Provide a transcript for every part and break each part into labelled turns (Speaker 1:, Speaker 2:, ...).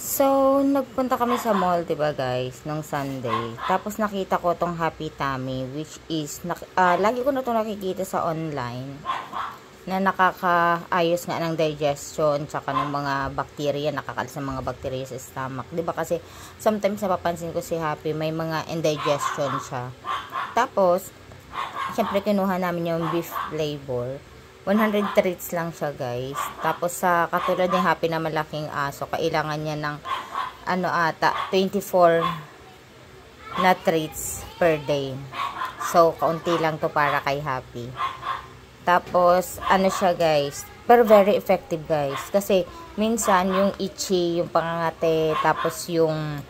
Speaker 1: So, nagpunta kami sa mall, 'di ba guys, nung Sunday. Tapos nakita ko tong Happy Tummy, which is lagi ko na 'to nakikita sa online na nakakaayos nga ng digestion tsaka ng mga bacteria, nakakalis ng mga bacteria sa stomach. 'Di ba kasi sometimes napapansin ko si Happy may mga indigestion siya. Tapos, syempre kinuha namin yung beef flavor. 100 treats lang siya guys. Tapos sa katulad ng Happy na malaking aso, kailangan niya ng 24 na treats per day. So kaunti lang to para kay Happy. Tapos siya guys, pero very effective guys. Kasi minsan yung itchy, yung pangangate, tapos yung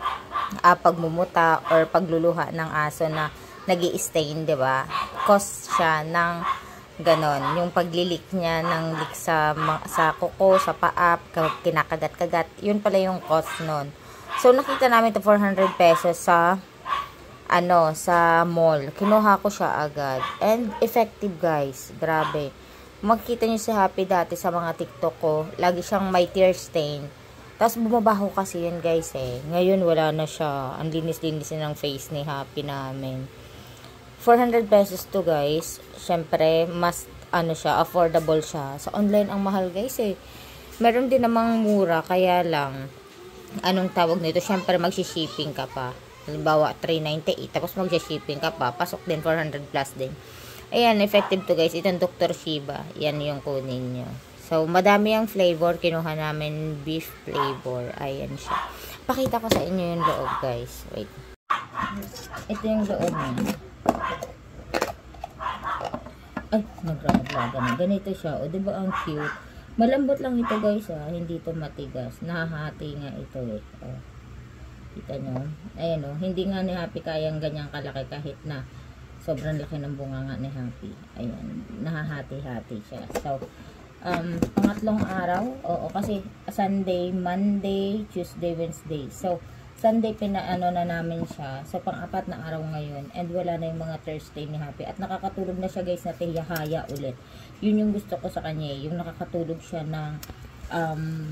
Speaker 1: pagmumuta or pagluluha ng aso na nag-i-stain, 'di ba? Cause siya ng ganon, yung paglilik niya ng lik sa kuko, sa paa, kinakagat-kagat, yun pala yung cost nun. So, nakita namin to 400 pesos sa sa mall. Kinuha ko siya agad. And effective guys, grabe. Makikita niyo si Happy dati sa mga TikTok ko, lagi siyang may tear stain. Tapos bumabaho kasi yun guys eh. Ngayon wala na siya. Ang linis-linis ng face ni Happy namin. 400 pesos to guys. Syempre, mas siya, affordable siya. Sa online ang mahal guys eh. Meron din namang mura, kaya lang anong tawag nito? Syempre magsi-shipping ka pa. Halimbawa 398 tapos magsi-shipping ka pa, pasok din 400 plus din. Ayan, effective to guys. Itong Dr. Shiba. Yan yung kunin nyo. So, madami ang flavor. Kinuha namin beef flavor. Ayan siya. Pakita ko sa inyo yung loob guys. Wait. Ito yung loob niya. Ay, nagraglaga na. Ganito siya. O, diba ang cute? Malambot lang ito guys hindi ito matigas. Nahahati nga ito eh. O, kita nyo? Ayan o. Hindi nga ni Happy kayang ganyang kalaki kahit na sobrang laki ng bunga nga ni Happy. Ayan. Nahahati-hati siya. So, pangatlong araw. Oo, kasi Sunday, Monday, Tuesday, Wednesday. So, Sunday na namin siya. So, pang-apat na araw ngayon. And wala na yung mga Thursday ni Happy. At nakakatulog na siya guys na tihaya ulit. Yun yung gusto ko sa kanya. Yung nakakatulog siya ng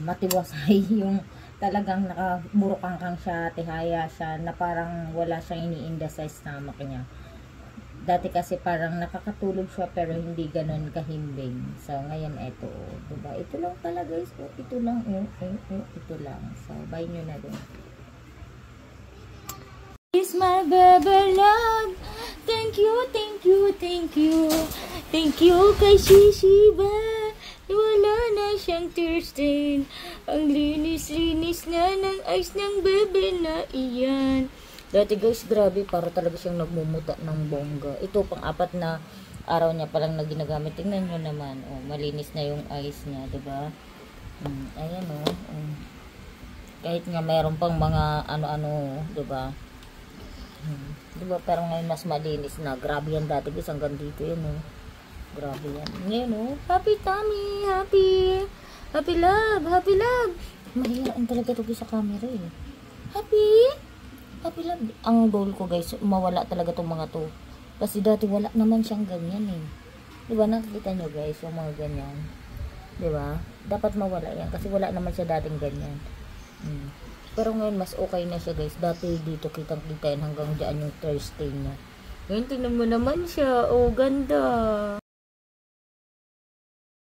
Speaker 1: matiwasay. Yung talagang nakaburukangkang siya, tihaya siya, na parang wala siyang iniinda sa stomach niya. Dati kasi parang nakakatulog siya pero hindi ganun kahimbing. So, ngayon ito. Diba? Ito lang talaga guys. Ito lang. Ito lang. So, buy nyo na din.
Speaker 2: Is my baby love. Thank you, thank you, thank you. Thank you kay Shishiba. Wala na siyang tear stain. Ang linis-linis na ng ice ng bebe na iyan. Dati guys, grabe, para talaga siyang nagmumuta ng bongga. Ito, pang-apat na araw niya palang na ginagamit. Tingnan nyo naman. Oh, malinis na yung ice niya, diba? Ayan kahit nga mayroon pang mga diba? Diba, pero ngayon mas malinis na. Grabe yan dati guys, hanggang dito yan grabe yan. Ngayon Happy Tummy, Happy love, Happy love. Mahiraan talaga ito sa camera eh. Happy love. Ang goal ko guys, mawala talaga itong mga to. Kasi dati wala naman siyang ganyan eh. Diba, nakikita nyo guys yung mga ganyan. Diba, dapat mawala yan kasi wala naman siya dating ganyan. Pero ngayon mas okay na siya guys. Dati dito kitang-kita yan hanggang dyan yung Thursday niya. Ngayon tingnan mo naman siya. Oh, ganda.